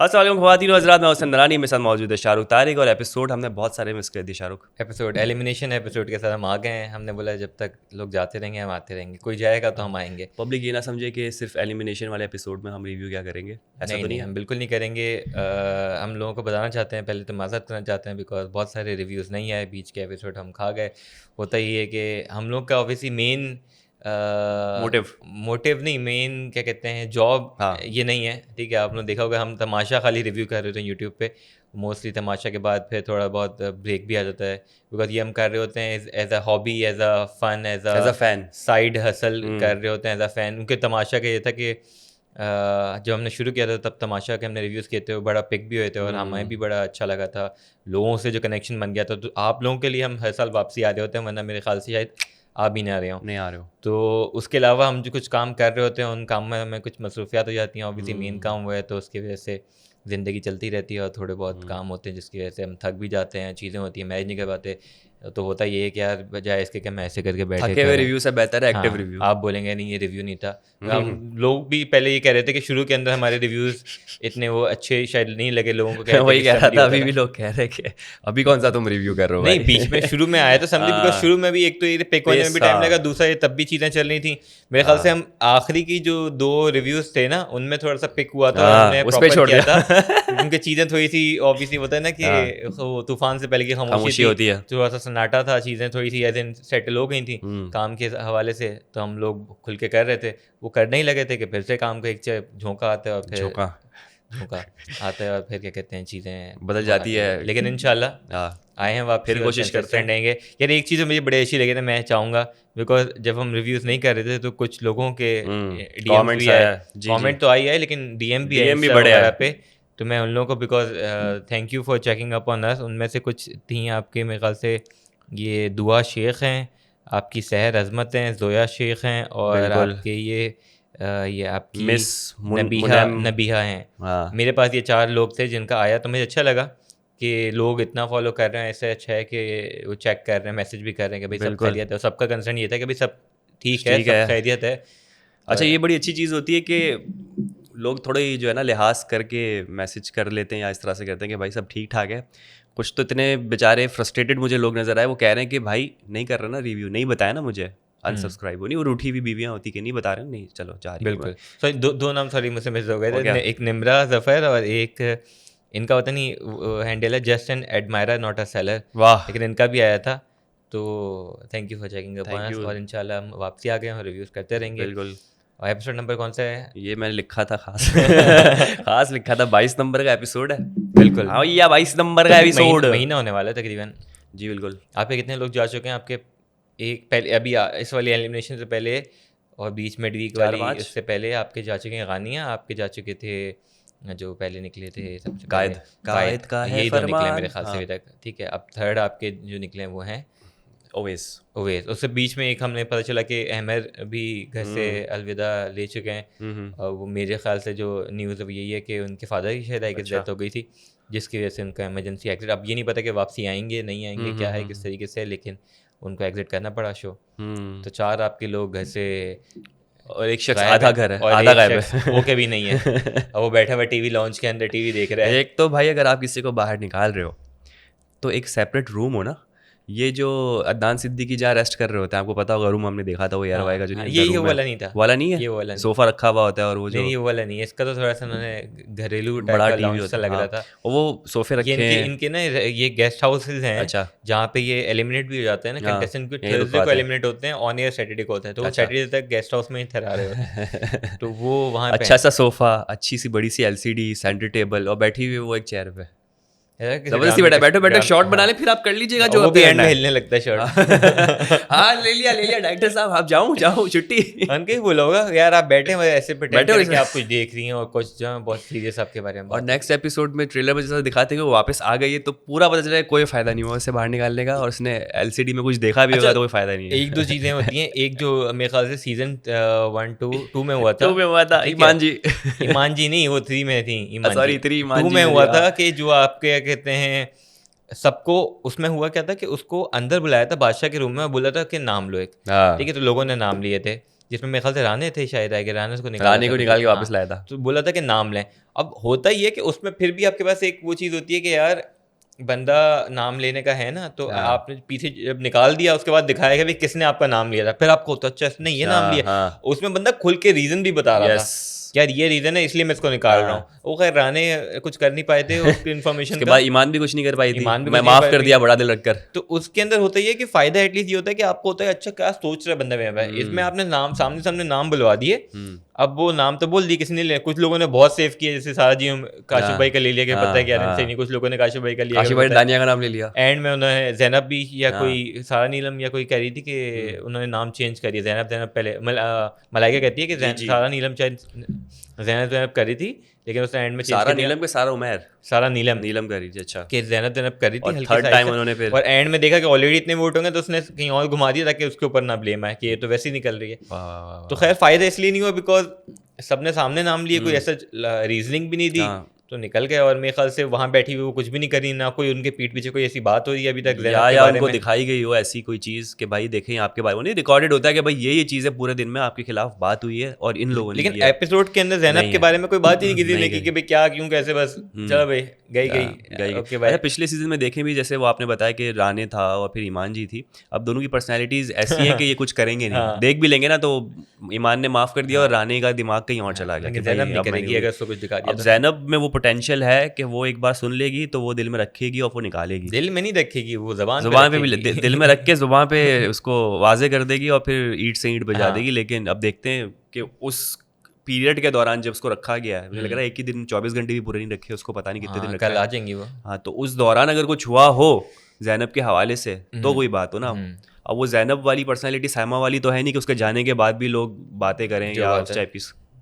السلام علیکم خواتین و حضرات، میں حسین درانی، میرے ساتھ موجود ہے شاہ رخ طارق، اور ایپیسوڈ ہم نے بہت سارے مس کر دیے. Shah Rukh episode elimination episode کے ساتھ ہم آ گئے ہیں. ہم نے بولا جب تک لوگ جاتے رہیں گے ہم آتے رہیں گے, کوئی جائے گا تو ہم آئیں گے. پبلک یہ نہ سمجھے کہ صرف ایلیمینیشن والے ایپیسوڈ میں ہم ریویو کیا کریں گے, ایسا تو نہیں ہے. ہم بالکل نہیں کریں گے. ہم لوگوں کو بتانا چاہتے ہیں, پہلے تو معذرت کرنا چاہتے ہیں بیکاز بہت سارے ریویوز نہیں آئے, بیچ کے ایپیسوڈ ہم کھا گئے. ہوتا یہ ہے کہ ہم لوگ کا اوبیسلی مین موٹیو نہیں, مین کیا کہتے ہیں جاب یہ نہیں ہے. ٹھیک ہے, آپ نے دیکھا ہوگا ہم تماشا خالی ریویو کر رہے ہوتے ہیں یوٹیوب پہ. موسٹلی تماشا کے بعد پھر تھوڑا بہت بریک بھی آ جاتا ہے بیکاز یہ ہم کر رہے ہوتے ہیں as a hobby, as a fun, as a fan, side hassle کر رہے ہوتے ہیں ایز اے فین. کیونکہ تماشا کا یہ تھا کہ جب ہم نے شروع کیا تھا تب تماشا کے ہم نے ریویوز کیے تھے, وہ بڑا پک بھی ہوئے تھے اور ہمیں بھی بڑا اچھا لگا تھا. لوگوں سے جو کنیکشن بن گیا تھا, تو آپ لوگوں کے لیے ہم ہر سال واپسی آ رہے ہوتے ہیں, ورنہ میرے خیال سے شاید آپ بھی نہیں آ رہے ہوں. تو اس کے علاوہ ہم جو کچھ کام کر رہے ہوتے ہیں ان کام میں ہمیں کچھ مصروفیات ہو جاتی ہیں. اوبیسلی مین کام وہ ہے, تو اس کی وجہ سے زندگی چلتی رہتی ہے اور تھوڑے بہت کام ہوتے ہیں جس کی وجہ سے ہم تھک بھی جاتے ہیں, چیزیں ہوتی ہیں مینیج نہیں کر پاتے. تو ہوتا یہ ہے کہ یار بجائے اس کے کہ میں ایسے کر کے بیٹھے ہوئے ریویو سے بہتر ہے ایکٹیو ریویو. آپ بولیں گے نہیں یہ ریویو نہیں تھا. ہم لوگ بھی پہلے یہ کہہ رہے تھے کہ شروع کے اندر ہمارے ریویوز اتنے وہ اچھے شاید نہیں لگے لوگوں کو. وہی کہہ رہا تھا, ابھی بھی لوگ کہہ رہے کہ ابھی کون سا تم ریویو کر رہے ہو. نہیں, بیچ میں شروع میں آیا تو سمجھے بیکاز شروع میں بھی ایک تو یہ پک ہونے میں بھی ٹائم لگا, دوسرا یہ تب بھی چیزیں چل رہی تھیں. میرے خیال سے ہم آخری کی جو 2 ریویوز تھے نا ان میں تھوڑا سا پک ہوا تھا, ہم نے پراپر کیا تھا کیونکہ چیزیں تھوڑی سی اوبیسلی ہوتا ہے نا کہ طوفان سے پہلے کی خاموشی ہوتی ہے, تھوڑا سا سناٹا تھا, چیزیں تھوڑی سی ایز ان سیٹل ہو گئی تھیں کام کے حوالے سے. تو ہم لوگ کھل کے کر رہے تھے, وہ کرنے ہی لگے تھے کہ پھر سے کام کا ایک جھونکا آتا ہے اور پھر جھونکا آتا ہے اور پھر کیا کہتے ہیں چیزیں بدل جاتی ہے. لیکن انشاءاللہ آئے ہیں واپس, پھر کوشش کرتے رہیں گے. یار ایک چیز مجھے بڑی اچھی لگی تھی, میں چاہوں گا بیکاز جب ہم ریویوز نہیں کر رہے تھے تو کچھ لوگوں کے ڈی ایم بھی آئے, کامنٹ تو آئی ہے لیکن ڈی ایم بھی بڑے پہ. تو میں ان لوگوں کو because thank you for checking up on us. ان میں سے کچھ تھیں آپ کے میرے خیال سے یہ دعا شیخ ہیں, آپ کی سحر عظمت ہیں, زویا شیخ ہیں, اور آپ کے یہ آپ کی مس نبیہا ہیں. میرے پاس یہ 4 لوگ تھے جن کا آیا, تو مجھے اچھا لگا کہ لوگ اتنا فالو کر رہے ہیں. ایسے اچھا ہے کہ وہ چیک کر رہے ہیں, میسج بھی کر رہے ہیں کہ بھائی سب خیریت ہے. سب کا کنسرن یہ تھا کہ بھائی سب ٹھیک ہے, سب خیریت ہے. اچھا, یہ بڑی اچھی چیز ہوتی ہے کہ لوگ تھوڑے جو ہے نا لحاظ کر کے میسج کر لیتے ہیں یا اس طرح سے کرتے ہیں کہ بھائی سب ٹھیک ٹھاک ہے. کچھ تو اتنے بیچارے فرسٹریٹڈ مجھے لوگ نظر آئے, وہ کہہ رہے ہیں کہ بھائی نہیں کر رہا نا ریویو, نہیں بتایا نا مجھے, انسبسکرائب ہونی. وہ روٹھی ہوئی بیویاں ہوتی کہ نہیں بتا رہے, نہیں چلو جا رہی. بالکل سوری, 2 نام سوری مجھ سے مس ہو گئے تھے. ایک نمرا ظفر اور ایک ان کا ہوتا نہیں ہینڈل ہے just an admirer not a seller. واہ, لیکن ان کا بھی آیا تھا. تو thank you for checking up on us, اور انشاءاللہ ہم واپسی آ گئے ہیں اور ریویوز کرتے رہیں گے. بالکل. اور ایپیسوڈ نمبر کون سا ہے یہ میں نے لکھا تھا خاص لکھا تھا 22 نمبر کا ایپیسوڈ ہے. بالکل, ہاں یا 22 نمبر کا ایپیسوڈ مہینہ ہونے والا ہے تقریباً. جی بالکل. آپ کے کتنے لوگ جا چکے ہیں آپ کے ایک پہلے ابھی اس والی ایلیمینیشن سے پہلے اور بیچ میں ویک والی اس سے پہلے آپ کے جا چکے ہیں غانیہ, آپ کے جا چکے تھے جو پہلے نکلے تھے سب سے قائد کا ہے یہی 2 نکلے فرمان میرے خیال سے ابھی تک. ٹھیک ہے, اب تھرڈ آپ کے جو نکلے وہ ہیں اویس. اس سے بیچ میں ایک ہم نے پتہ چلا کہ احمد بھی گھر سے الوداع لے چکے ہیں. اور وہ میرے خیال سے جو نیوز اب یہی ہے کہ ان کے فادر کی شاید ایک ڈیتھ ہو گئی تھی جس کی وجہ سے ان کا ایمرجنسی ایگزٹ. اب یہ نہیں پتا کہ واپسی آئیں گے نہیں آئیں گے کیا ہے کس طریقے سے, لیکن ان کو ایگزٹ کرنا پڑا شو. تو 4 آپ کے لوگ گھر سے, اور ایک شخص آدھا گھر ہے, آدھا غائب ہے, وہ کے بھی نہیں ہے, اور وہ بیٹھا ہوا ٹی وی لانچ کے اندر ٹی وی دیکھ رہا ہے. ایک تو بھائی اگر آپ کسی کو باہر نکال رہے ہو تو ایک سیپریٹ روم ہو نا. یہ جو عدنان صدیقی جہاں ریسٹ کر رہے ہوتے ہیں, آپ کو پتا ہوگا روم ہم نے دیکھا تھا, وہ ایئر وائی کا جو یہ والا نہیں تھا, والا نہیں ہے, صوفہ رکھا ہوا ہوتا ہے اور وہ جو یہ والا نہیں ہے. اس کا تو تھوڑا سا انہوں نے گھریلو بڑا ٹائپ ٹی وی سا لگ رہا تھا. وہ صوفے رکھے ہیں ان کے نا یہ گیسٹ ہاؤسز ہیں جہاں پہ یہ ایلیمنیٹ بھی ہو جاتے ہیں نا کنٹیسٹنٹ کو. تھرسڈے کو ایلیمنیٹ ہوتے ہیں, آن ایئر سیٹرڈے کو ہوتا ہے, تو وہ سیٹرڈے تک گیسٹ ہاؤس میں ہی ٹھہرا رہے ہوتے ہیں. تو وہ وہاں اچھا سا صوفہ, اچھی سی بڑی سی LCD سینٹر ٹیبل, اور بیٹھی ہوئی وہ ایک چیئر پہ زبردستی بیٹھو شارٹ بنا لیں, پھر آپ کر لیجیے گا جو بھی اینڈ میں ہلنے لگتا ہے شارٹ. ہاں لے لیا ڈائریکٹر صاحب, آپ جاؤ چھٹی. ان کے بولا ہوگا یار آپ بیٹھے ہوئے ایسے بیٹھے کہ آپ کچھ دیکھ رہی ہیں اور کچھ جو بہت سیریس آپ کے بارے میں. اور نیکسٹ ایپیسوڈ میں ٹریلر میں جیسا دکھاتے ہیں کہ وہ واپس آ گئی ہے, تو پورا پتہ چلا ہے کوئی فائدہ نہیں ہوا اسے باہر نکالنے کا, اور اس نے LCD میں کچھ دیکھا بھی ہوگا تو کوئی فائدہ نہیں ہے. 1-2 چیزیں ہوتی ہیں. ایک جو میرے خیال سے سیزن 1-2 میں ہوا تھا ایمان جی نہیں, وہ 3 میں تھی, 2 میں ہوا تھا کہ جو آپ کیا کہتے ہیں سب کو اس میں ہوا کیا تھا کہ اس کو اندر بلایا تھا بادشاہ کے روم میں, بولا تھا کہ نام لو ایک. ٹھیک ہے, تو لوگوں نے نام لیے تھے. جس میں میرے خیال سے رانے تھے شاید آئے کہ رانے کو رانے کو نکال کے واپس لایا تھا. تو بولا تھا کہ نام لیں. اب ہوتا ہی ہے کہ اس میں پھر بھی آپ کے پاس ایک وہ چیز ہوتی ہے کہ یار بندہ نام لینے کا ہے نا, تو آپ نے پیچھے جب نکال دیا اس کے بعد دکھایا کہ کس نے آپ کا نام لیا تھا, پھر آپ کو ہوتا اچھا اس نے یہ نام لیا. اس میں بندہ کھل کے ریزن بھی بتا رہا تھا یار یہ ریزن ہے اس لیے میں اس کو نکال رہا ہوں. وہ خیر رانے کچھ کر نہیں پائے تھے اس کی انفارمیشن کے بعد ایمان بھی کچھ نہیں کر پائی تھی, میں معاف کر دیا بڑا دل رکھ کر. تو اس کے اندر ہوتا یہ کہ فائدہ ایٹ لیسٹ یہ ہوتا ہے کہ آپ کو ہوتا ہے اچھا کیا سوچ رہا ہے بندہ میں. اس میں آپ نے نام سامنے نام بلوا دیے, اب وہ نام تو بول دی کسی نے لیا, کچھ لوگوں نے بہت سیو کیا جیسے سارا جی کاشف بھائی کا لے لیا کہ پتہ ہے کیا صحیح نہیں, کچھ لوگوں نے کاشف بھائی کا لیا, کاشف بھائی دانیہ کا نام لے لیا. اینڈ میں انہوں نے زینب بھی یا کوئی سارا نیلم یا کوئی کہہ رہی تھی کہ انہوں نے نام چینج کر دیا, زینب پہلے ملائکہ کہتی ہے کہ سارا نیلم شاید زینب کری تھی لیکن اس نے اینڈ میں سارا نیلم کے سارا عمیر سارا نیلم کری تھی. اچھا کہ زینب کری تھی ہلکی تھرڈ ٹائم انہوں نے پھر, اور اینڈ میں دیکھا کہ آلریڈی اتنے ووٹ ہوں گے تو اس نے کہیں اور گھما دیا تاکہ اس کے اوپر نہ بلیم آئے کہ یہ تو ویسے ہی نکل رہی ہے. تو خیر فائدہ اس لیے نہیں ہوا بیکاز سب نے سامنے نام لیے, کوئی ایسا ریزننگ بھی نہیں دی تو نکل گئے. اور میرے خیال سے وہاں بیٹھی ہوئی وہ کچھ بھی نہیں کری, نہ کوئی ان کے پیٹ پیچھے کوئی ایسی بات ہو رہی ہے ابھی تک یا ان کو دکھائی گئی ہو ایسی کوئی چیز کہ بھائی دیکھیں آپ کے بارے میں نہیں ریکارڈڈ ہوتا ہے کہ بھائی یہ چیزیں پورے دن میں آپ کے خلاف بات ہوئی ہے اور ان لوگوں نے. لیکن ایپیسوڈ کے اندر زینب کے بارے میں کوئی بات ہی نہیں کسی نے کی کہ بھائی کیا کیوں کیسے, بس چلو بھائی گئی. پچھلے سیزن میں دیکھیں بھی جیسے وہ آپ نے بتایا کہ رانے تھا اور پھر ایمان جی تھی, اب دونوں کی پرسنالٹیز ایسی ہیں کہ یہ کچھ کریں گے نہیں, دیکھ بھی لیں گے نا تو ایمان نے معاف کر دیا اور رانے کا دماغ کہیں اور چلا گیا. اب زینب میں وہ پوٹینشیل ہے کہ وہ ایک بار سن لے گی تو وہ دل میں رکھے گی اور وہ نکالے گی. دل میں نہیں رکھے گی, وہ زبان پہ بھی دل میں رکھ کے زبان پہ اس کو واضح کر دے گی اور پھر اینٹ سے اینٹ بجا دے گی. لیکن اب دیکھتے ہیں کہ اس پیریڈ کے دوران جب اس کو رکھا گیا ہے, مجھے لگ رہا ہے ایک ہی دن 24 گھنٹے بھی پورے نہیں رکھے اس کو, پتہ نہیں کتنے دن کل آ جائیں گی وہ. ہاں تو اس دوران اگر کچھ ہوا ہو زینب کے حوالے سے تو کوئی بات ہو نا. اب وہ زینب والی پرسنالٹی سائمہ والی تو ہے نہیں کہ اس کے جانے کے بعد بھی لوگ باتیں کریں یا اس ٹائپ کی,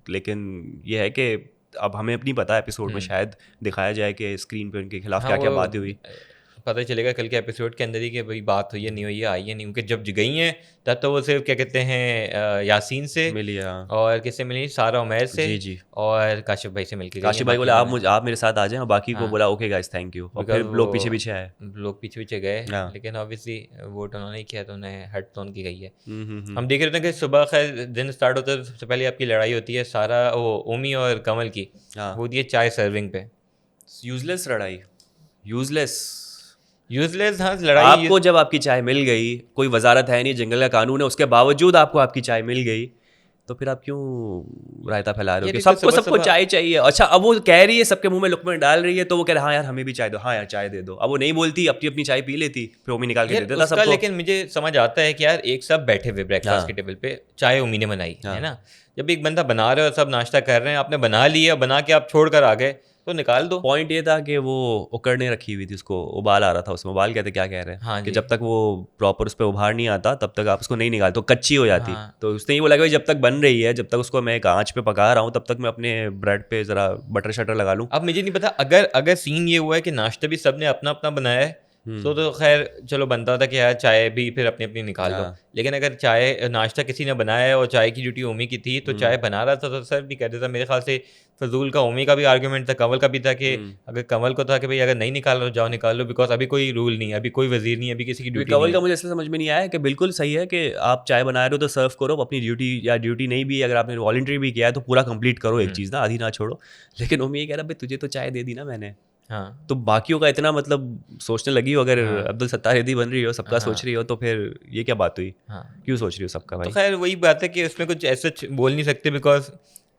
لیکن یہ ہے کہ اب ہمیں اپنی پتہ ایپیسوڈ میں شاید دکھایا جائے کہ اسکرین پہ ان کے خلاف کیا کیا باتیں ہوئی. پتہ چلے گا کل کے ایپیسوڈ کے اندر ہی کہ بھائی بات ہوئی ہے نہیں ہوئی ہے, آئی ہے نہیں, کیونکہ جب گئی ہیں تب تو وہ صرف کیا کہتے ہیں یاسین سے ملی اور کس سے ملی, سارا عمیر سے جی اور کاشف بھائی سے مل کے. کاشف بھائی بولا آپ میرے ساتھ آ جائیں, اور باقی کو بولا اوکے گائز تھینک یو, اور پھر لوگ پیچھے آئے, لوگ پیچھے گئے. لیکن اوبیسلی ووٹ انہوں نے کیا تو انہیں ہٹ تو ان کی گئی ہے. ہم دیکھ رہے تھے کہ صبح خیر دن اسٹارٹ ہوتا ہے, سب سے پہلے آپ کی لڑائی ہوتی ہے سارا وہ اومی اور کمل کی, وہ ہوتی ہے چائے سرونگ پہ. یوزلیس لڑائی, یوزلیس. ہاں لڑائی. آپ کو جب آپ کی چائے مل گئی, کوئی وزارت ہے نہیں, جنگل کا قانون ہے, اس کے باوجود آپ کو آپ کی چائے مل گئی, تو پھر آپ کیوں رائتا پھیلا رہے ہو کہ سب کو چائے چاہیے. اچھا اب وہ کہہ رہی ہے, سب کے منہ میں لقمے ڈال رہی ہے, تو وہ کہہ رہا ہاں یار ہمیں بھی چائے دو, ہاں یار چائے دے دو. اب وہ نہیں بولتی, اپنی چائے پی لیتی, پھر اومی نکال کے دے دیتا سب کو. لیکن مجھے سمجھ آتا ہے کہ یار ایک سب بیٹھے ہوئے بریک فاسٹ کے ٹیبل پہ, چائے اومی نے بنائی ہے نا, جب ایک بندہ بنا رہے ہو سب ناشتہ کر رہے ہیں, آپ نے بنا لیا, بنا کے آپ چھوڑ کر آ گئے تو نکال دو. پوائنٹ یہ تھا کہ وہ اکڑنے رکھی ہوئی تھی, اس کو ابال آ رہا تھا, اس میں ابال کہتے کیا کہہ رہے ہیں کہ جب تک وہ پراپر اس پہ ابھار نہیں آتا تب تک آپ اس کو نہیں نکالتے, تو کچی ہو جاتی. تو اس نے یہ بولا کہ جب تک بن رہی ہے, جب تک اس کو میں ایک آنچ پہ پکا رہا ہوں, تب تک میں اپنے بریڈ پہ ذرا بٹر شٹر لگا لوں. اب مجھے نہیں پتا اگر سین یہ ہوا ہے کہ ناشتہ بھی سب نے اپنا اپنا بنایا ہے تو خیر چلو بنتا تھا کہ یار چائے بھی پھر اپنی اپنی نکال دو. لیکن اگر چائے ناشتہ کسی نے بنایا ہے اور چائے کی ڈیوٹی اومی کی تھی, تو چائے بنا رہا تھا تو سر بھی کہہ دیتا. میرے خیال سے فضول کا اومی کا بھی آرگومنٹ تھا, کنول کا بھی تھا کہ اگر کنول کو تھا کہ بھائی اگر نہیں نکال رہا جاؤ نکال لو, بیکاز ابھی کوئی رول نہیں ہے, ابھی کوئی وزیر نہیں ہے, ابھی کسی کی ڈیوٹی. کنول کا مجھے اس لیے سمجھ میں نہیں آیا کہ بالکل صحیح ہے کہ آپ چائے بنا رہے ہو تو سرو کرو اپنی ڈیوٹی, یا ڈیوٹی نہیں بھی اگر آپ نے والنٹری بھی کیا ہے تو پورا کمپلیٹ کرو ایک چیز نا, آدھی نہ چھوڑو. لیکن اومی یہ کہہ رہا بھائی تجھے تو چائے دے دی نا میں نے, تو باقیوں کا اتنا مطلب سوچنے لگی ہو, اگر عبدالستار ایدھی بن رہی ہو, سب کا سوچ رہی ہو, تو پھر یہ کیا بات ہوئی, کیوں سوچ رہی ہو سب کا بھائی. تو خیر وہی بات ہے کہ اس میں کچھ ایسا بول نہیں سکتے, بیکاز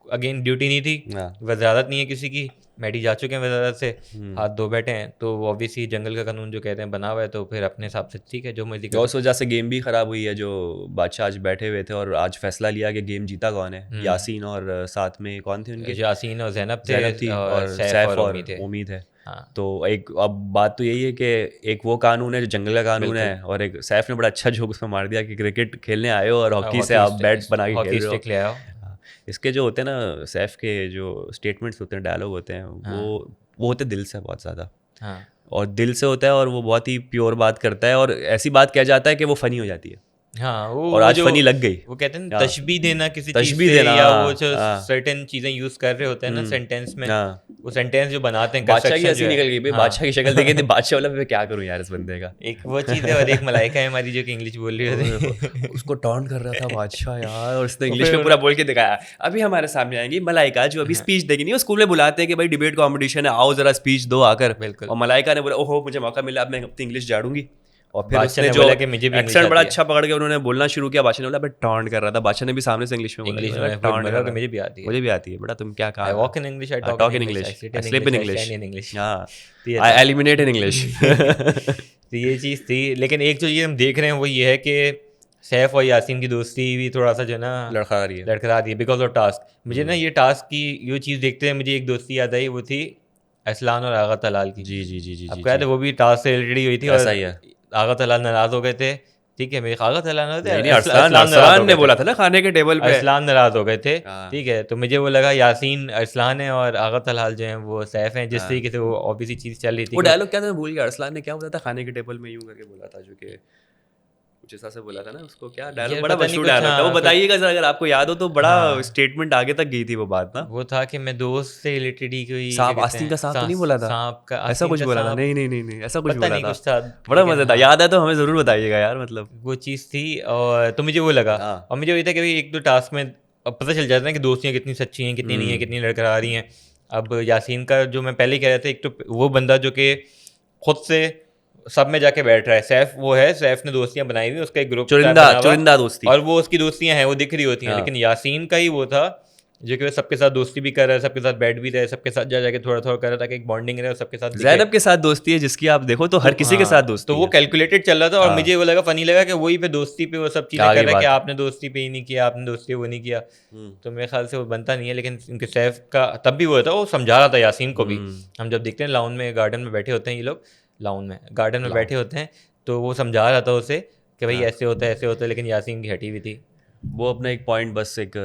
اگین ڈیوٹی نہیں تھی, وزارت نہیں ہے کسی کی, میڈی جا چکے ہیں وزارت سے, ہاتھ دھو بیٹھے ہیں, تو اوبیسلی جنگل کا قانون جو کہتے ہیں بنا ہوا ہے, تو پھر اپنے حساب سے ٹھیک ہے جو مرضی. اس وجہ سے گیم بھی خراب ہوئی ہے, جو بادشاہ آج بیٹھے ہوئے تھے اور آج فیصلہ لیا کہ گیم جیتا کون ہے. یاسین اور ساتھ میں کون تھے ان کے, یاسین اور زینب تھی اور سیف اور امید ہے. تو ایک اب بات تو یہی ہے کہ ایک وہ قانون ہے جو جنگل کا قانون ہے, اور ایک سیف نے بڑا اچھا جھوک اس میں مار دیا کہ کرکٹ کھیلنے آئے ہو اور ہاکی سے آپ بیٹ بنا کے کھیل رہے ہو. اس کے جو ہوتے ہیں نا سیف کے جو اسٹیٹمنٹس ہوتے ہیں, ڈائلاگ ہوتے ہیں, وہ ہوتے دل سے بہت زیادہ, اور دل سے ہوتا ہے, اور وہ بہت ہی پیور بات کرتا ہے, اور ایسی بات کہہ جاتا ہے کہ وہ فنی ہو جاتی ہے. ہاں وہ اور آج فنی لگ گئی. وہ کہتے ہیں تشبیہ دینا کسی چیز تشبیہ سے, دینا, یا وہ جو سرٹن چیزیں یوز کر رہے ہوتے ہیں نا سینٹینس میں, وہ سینٹینس جو بناتے ہیں بادشاہ کی ہنسی نکل گئی بھائی, بادشاہ کی شکل دیکھے تھے, بادشاہ والا میں کیا کروں یار اس بندے کا. ایک وہ چیز ہے, اور ایک ملائکہ ہے ہماری جو کہ انگلش بول رہی ہوتی, اس کو ٹونٹ کر رہا تھا بادشاہ یار, اور اس نے انگلش میں پورا بول کے دکھایا. ابھی ہمارے سامنے آئیں گی ملائکہ جو ابھی اسپیچ دے گی, نہیں وہ اسکول میں بلاتے ہیں کہ بھائی ڈیبیٹ کمپٹیشن ہے, آؤ ذرا اسپیچ دو آ کر. بالکل. اور ملائکہ نے بولا اوہو مجھے موقع ملا, اب میں اپنی انگلش جاڑوں گی. اور پھر اس بادشاہ نے نے جو بولا کہ مجھے بھی ایکسنٹ بڑا اچھا پکڑ کے انہوں نے بولنا شروع کیا, بادشاہ نے بولا بٹ ٹونٹ کر رہا تھا. بادشاہ نے بھی سامنے سے انگلش میں بولا ٹونٹ کر رہا تھا, مجھے بھی آتی ہے, مجھے بھی آتی ہے بیٹا, تم کیا کہا, I walk in English, I talk talk in in English, English, I sleep in English, stand in English. ہاں I eliminate in English. تو یہ چیز تھی. لیکن ایک جو یہ ہم دیکھ رہے ہیں وہ یہ ہے کہ سیف اور یاسین کی دوستی بھی تھوڑا سا جو ہے نا لڑکھڑا رہی ہے بیکاز آف ٹاسک. مجھے نا یہ ٹاسک کی یہ چیز دیکھتے ہیں مجھے ایک دوستی یاد آئی, وہ تھی اسلان اور آغا طلال کی. جی جی جی جی, آپ کہتے ہیں وہ بھی ٹاسک سے ریلیٹڈ ہوئی تھی, اور ایسا ہی ہے. آغا طلال ناراض ہو گئے تھے, ٹھیک ہے, میرے آغا طلال ارسلان نے بولا تھا نا کھانے کے ٹیبل پہ, ارسلان ناراض ہو گئے تھے, ٹھیک ہے. تو مجھے وہ لگا یاسین ارسلان ہے اور آغا طلال جو ہیں وہ سیف ہیں, جس طریقے سے وہ اوبیسی چیز چل رہی تھی. وہ ڈائلاگ کیا تھا میں بھول گیا, ارسلان نے کیا بولا تھا کھانے کے ٹیبل میں, یوں کر کے بولا تھا جو کہ کچھ ایسا سے بولا تھا نا اس کو, کیا ڈائلاگ بڑا مشہور ڈائلاگ تھا, وہ بتائیے گا اگر آپ کو یاد ہو تو, بڑا اسٹیٹمنٹ آگے تک گئی تھی وہ بات نا. وہ تھا کہ میں دوست سے ریلیٹڈ ہی کوئی سانپ, آستین کا سانپ تو نہیں بولا تھا, ایسا کچھ بولا تھا, نہیں نہیں نہیں ایسا کچھ بولا تھا, بڑا مزہ تھا, یاد ہے تو ہمیں ضرور بتائیے گا یار. مطلب وہ چیز تھی, اور تو مجھے وہ لگا, اور مجھے وہی تھا کہ ایک دو ٹاسک میں اب پتہ چل جاتا ہے کہ دوستیاں کتنی سچی ہیں, کتنی نہیں ہیں, کتنی لڑکرا رہی ہیں. اب یاسین کا جو میں پہلے کہہ رہا تھا, ایک تو وہ بندہ جو کہ خود سے سب میں جا کے بیٹھ رہا ہے, سیف وہ ہے, سیف نے دوستیاں بنائی ہوئی, اس کا ایک گروپ چرندہ دوستی, اور وہ اس کی دوستیاں ہیں وہ دکھ رہی ہوتی ہیں. لیکن یاسین کا ہی وہ تھا جو کہ سب کے ساتھ دوستی بھی کر رہا ہے, سب کے ساتھ بیٹھ بھی رہے, سب کے ساتھ جا کے تھوڑا تھوڑا کر رہا تھا کہ ایک بانڈنگ رہے, سب کے ساتھ. زینب کے ساتھ دوستی ہے جس کی آپ دیکھو تو ہر کسی کے ساتھ دوستی, تو وہ کیلکولیٹڈ چل رہا تھا. اور مجھے وہ لگا فنی لگا کہ وہی پہ دوستی پہ وہ سب چیزیں کر رہا ہے کہ آپ نے دوستی پہ ہی نہیں کیا, آپ نے دوستی وہ نہیں کیا. تو میرے خیال سے وہ بنتا نہیں ہے. لیکن ان کے سیف کا تب بھی وہ تھا, وہ سمجھا رہا تھا یاسین کو بھی. ہم جب دیکھتے ہیں لاؤن میں گارڈن میں بیٹھے ہوتے ہیں, یہ لوگ لاؤن میں گارڈن میں بیٹھے ہوتے ہیں, تو وہ سمجھا رہا تھا اسے کہ بھائی ایسے ہوتا ہے ایسے ہوتا ہے. لیکن یاسین کی ہٹی ہوئی تھی, وہ اپنا ایک پوائنٹ بس ایک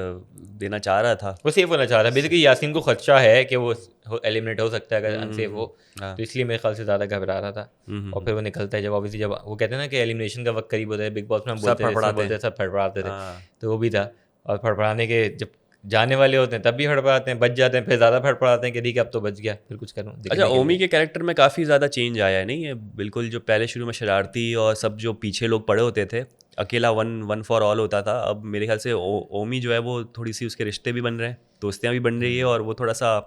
دینا چاہ رہا تھا, وہ سیف ہونا چاہ رہا ہے. بیسیکلی یاسین کو خدشہ ہے کہ وہ ایلیمنیٹ ہو سکتا ہے اگر انسیف ہو, تو اس لیے میرے خیال سے زیادہ گھبرا رہا تھا. اور پھر وہ نکلتا ہے جب آبویسلی جب وہ کہتے ہیں نا کہ ایلیمنیشن کا وقت قریب ہوتا ہے, بگ باس میں بولتے ہیں سب پھڑپڑاتے تھے, تو وہ بھی تھا. اور پھڑپڑانے کے جب جانے والے ہوتے ہیں تب بھی پھڑپڑاتے ہیں, بچ جاتے ہیں پھر زیادہ پھڑپڑاتے ہیں کہ ٹھیک ہے اب تو بچ گیا, پھر کچھ کروں. اچھا اومی کے کیریکٹر میں کافی زیادہ چینج آیا ہے نہیں ہے, بالکل جو پہلے شروع میں شرارتی اور سب جو پیچھے لوگ پڑے ہوتے تھے, اکیلا ون فار آل ہوتا تھا, اب میرے خیال سے اومی جو ہے وہ تھوڑی سی اس کے رشتے بھی بن رہے ہیں, دوستیاں بھی بن رہی ہے, اور وہ تھوڑا سا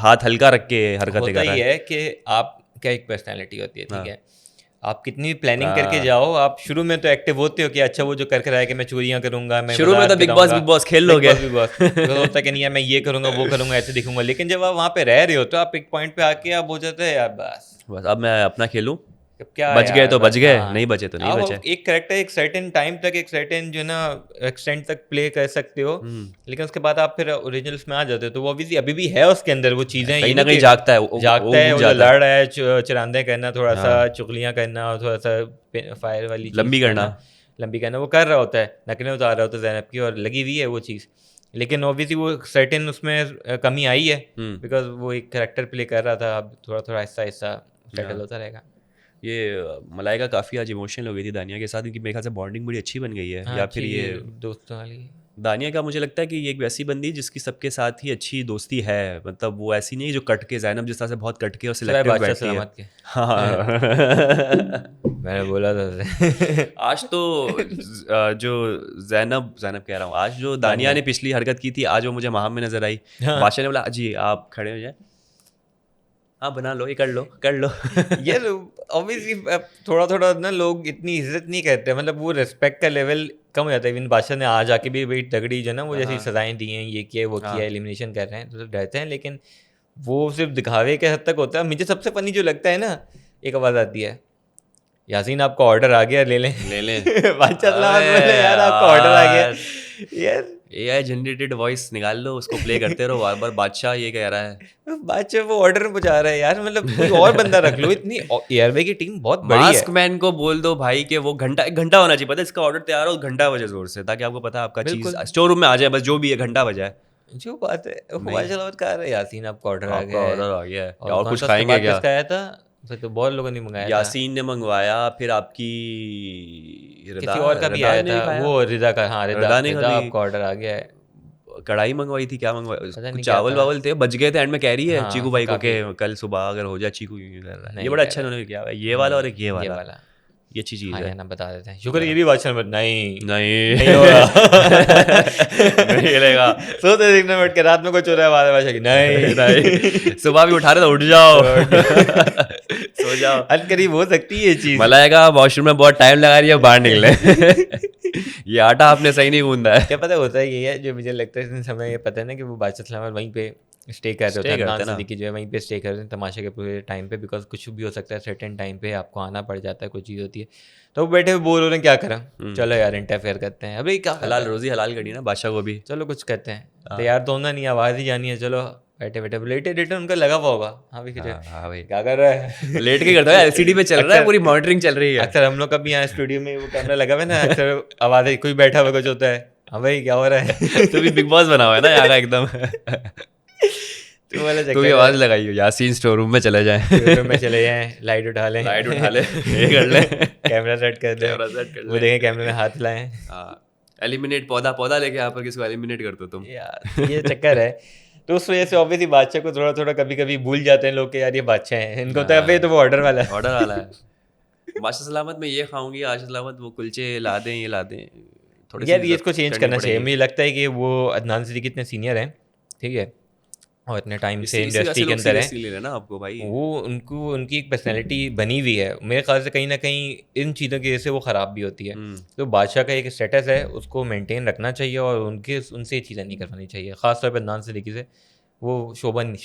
ہاتھ ہلکا رکھ کے حرکتیں کر رہا ہے. یہ ہے کہ آپ کیا ایک پرسنالٹی ہوتی ہے, ٹھیک ہے, آپ کتنی بھی پلاننگ کر کے جاؤ, آپ شروع میں تو ایکٹیو ہوتے ہو کہ اچھا وہ جو کر کے رہا ہے کہ میں چوریاں کروں گا, میں شروع میں تو بگ باس کھیل لو گے, ہوتا ہے کہ نہیں میں یہ کروں گا وہ کروں گا ایسے دکھوں گا. لیکن جب آپ وہاں پہ رہ رہے ہو تو آپ ایک پوائنٹ پہ آ کے آپ ہو جاتے ہیں یار بس اب میں اپنا کھیلوں, کیا بچ گئے تو بچ گئے, نہیں بچے تو نہیں بچے. ایک کریکٹر ایک سرٹن ٹائم تک ایک سرٹن جو ہے نا ایکسٹینٹ تک پلے کر سکتے ہو, لیکن اس کے بعد آپ پھر اوریجنلس میں آ جاتے ہو. تو وہ obviously ابھی بھی ہے اس کے اندر وہ چیزیں, کہیں نہ کہیں جاگتا ہے, وہ لڑ رہا ہے, چراندے کرنا, تھوڑا سا چغلیاں کرنا, اور تھوڑا سا فائر والی لمبی کرنا, وہ کر رہا ہوتا ہے, نقلیں اتار رہا ہوتا ہے زینب کی, اور لگی ہوئی ہے وہ چیز. لیکن اوبیسلی وہ سرٹن اس میں کمی آئی ہے بیکاز وہ ایک کریکٹر پلے کر رہا تھا. اب تھوڑا تھوڑا آہستہ آہستہ سیٹل ہوتا رہے گا. یہ ملائکہ کافی آج ایموشنل ہو گئی تھی دانیہ کے ساتھ, کیونکہ میرے خیال سے بانڈنگ بڑی اچھی بن گئی ہے. یا پھر یہ دوستوں والی دانیہ کا مجھے لگتا ہے کہ یہ ایک ویسی بندی جس کی سب کے ساتھ ہی اچھی دوستی ہے, مطلب وہ ایسی نہیں جو کٹ کے, زینب جس طرح سے بہت کٹ کے اور سلیکٹیو بیٹھتی ہے. ہاں میں نے بولا تھا آج تو جو زینب کہہ رہا ہوں, آج جو دانیہ نے پچھلی حرکت کی تھی, آج وہ مجھے مہام میں نظر آئی. بادشاہ نے بولا جی آپ کھڑے ہو جائیں, ہاں بنا لو, یہ کر لو. یہ اوبیسلی تھوڑا تھوڑا نا لوگ اتنی عزت نہیں کرتے, مطلب وہ ریسپیکٹ کا لیول کم ہو جاتا ہے. ایون بادشاہ نے آج آ کے بھی تگڑی جو ہے نا وہ جیسی سزائیں دی ہیں, یہ کیا وہ کیا, ایلیمنیشن کر رہے ہیں, تو ڈرتے ہیں. لیکن وہ صرف دکھاوے کے حد تک ہوتا ہے. مجھے سب سے فنی جو لگتا ہے نا, ایک آواز آتی ہے, یاسین آپ کا آرڈر آ گیا, لے لیں. بادشاہ یار آپ کا آرڈر آ گیا, یار اے آئی جنریٹڈ وائس نکال لو, اس کو پلے کرتے رہو بار بار. بادشاہ یہ کہہ رہا ہے, بادشاہ وہ آرڈر پہنچا رہا ہے یار, مطلب کوئی اور بندہ رکھ لو. اتنی ایئر وے کی ٹیم بہت بڑی ہے. ماسک مین کو بول دو بھائی کہ وہ ایک گھنٹہ ہونا چاہیے, پتہ ہے اس کا آرڈر تیار ہو گھنٹہ بجے زور سے, تاکہ آپ کو پتا آپ کا چیز اسٹور روم میں آ جائے, بس جو بھی ہے گھنٹہ بجائے. جو بات ہے بادشاہ کہہ رہا ہے یاسین آپ کا آرڈر آ گیا ہے, اور کچھ کھائیں گے کیا, کھایا تھا اسے تو بہت لوگوں نے منگایا تھا. یاسین نے منگوایا, پھر آپ کی کسی اور کا بھی آیا تھا, وہ رضا کا. ہاں رضا آپ کا آرڈر آ گیا ہے. کڑھائی منگوائی تھی, کیا منگوائی, پتہ نہیں چاول واول تھے, بچ گئے تھے اینڈ میں کہہ رہی ہے ہاں چیکو بھائی کو کافی. کہ کل صبح اگر ہو جائے, چیکو کیوں کر رہا ہے, نہیں یہ بڑا کر اچھا رہا انہوں نے کیا ہوا, یہ والا اور ایک یہ والا, یہ اچھی چیز ہاں ہے. یہ نا بتا دیتے ہیں. شکر یہ بھی بادشاہ نمبر نہیں نہیں ہوگا. نہیں ملے گا, سوتے دیکھنا بیٹھ کے رات میں کچھ ہو رہا ہے بادشاہ بادشاہ کی نہیں نہیں, صبح بھی اٹھا رہے تو اٹھ جاؤ, سو جاؤ. ان قریب ہو سکتی ہے یہ چیز. ملائکہ واش روم میں بہت ٹائم لگا رہی ہے, باہر نکلے, یہ آٹا آپ نے صحیح نہیں گوندا ہے. کیا پتہ ہوتا ہے یہ ہے جو مجھے لگتا ہے اس ہمیں یہ پتہ ہے نا کہ وہ بادشاہ سلامت وہیں پہ اسٹے کر رہے ہوتے ہیں. عدنان صدیقی جو ہے وہیں پہ اسٹے کر رہے ہیں تماشے کے پورے ٹائم پہ, بیکاز کچھ بھی ہو سکتا ہے سرٹن ٹائم پہ آپ کو آنا پڑ جاتا ہے, کوئی چیز ہوتی ہے تو وہ بیٹھے ہوئے بول رہے ہیں کیا کریں, چلو یار انٹرفیئر کرتے ہیں. ابھی کیا حلال روزی حلال کرنی نا بادشاہ کو بھی, چلو کچھ کرتے ہیں. تیار تو ہونا نہیں, آواز ہی جانی ہے, چلو بیٹھے بیٹھے لیٹے ان کا لگا ہوا ہوگا. ہاں بھائی کیا کر رہا ہے, لیٹ کے کرتا ہے, LCD پہ چل رہا ہے, پوری مانیٹرنگ چل رہی ہے. اکثر ہم لوگ کا بھی یہاں اسٹوڈیو میں وہ کیمرہ لگا ہوا ہے نا, اکثر آواز کوئی بیٹھا ہوا کچھ ہوتا ہے, ہاں بھائی کیا ہو رہا ہے. تو بھی بگ باس بنا ہوا ہے نا یہاں کا ایک دم, تو بھی آواز لگائی ہو, یاسین اسٹور روم میں چلے جائیں, میں چلے جائیں, لائٹ اٹھا لیں, یہ کر لیں, کیمرہ سیٹ کر دیں, وہ دیکھیں کیمرے میں ہاتھ لائیں. ایلیمینیٹ پودا لے کے یہاں پر کس کو ایلیمینیٹ کر دو تم, یار یہ چکر ہے. تو اس وجہ سے اوبیسلی بادشاہ کو تھوڑا تھوڑا کبھی کبھی بھول جاتے ہیں لوگ کہ یار یہ بادشاہ ہیں, ان کو ہوتا ہے ابھی تو وہ آرڈر والا ہے. بادشاہ سلامت میں یہ کھاؤں گی, عاشق سلامت وہ کلچے لا دیں, یہ لا دیں, تھوڑی یار یہ اس کو چینج کرنا چاہیے. مجھے لگتا ہے کہ وہ عدنان صدیقی اتنے سینئر ہیں, ٹھیک ہے, اور اتنے ٹائم سے انڈسٹری کے اندر ہیں, وہ ان کی ایک پرسنالٹی بنی ہوئی ہے. میرے خیال سے کہیں نہ کہیں ان چیزوں کی وجہ سے وہ خراب بھی ہوتی ہے. تو بادشاہ کا ایک اسٹیٹس ہے, اس کو مینٹین رکھنا چاہیے, اور ان سے یہ چیزیں نہیں کروانی چاہیے, خاص طور پہ عدنان صدیقی سے. وہ شوبھا نہیں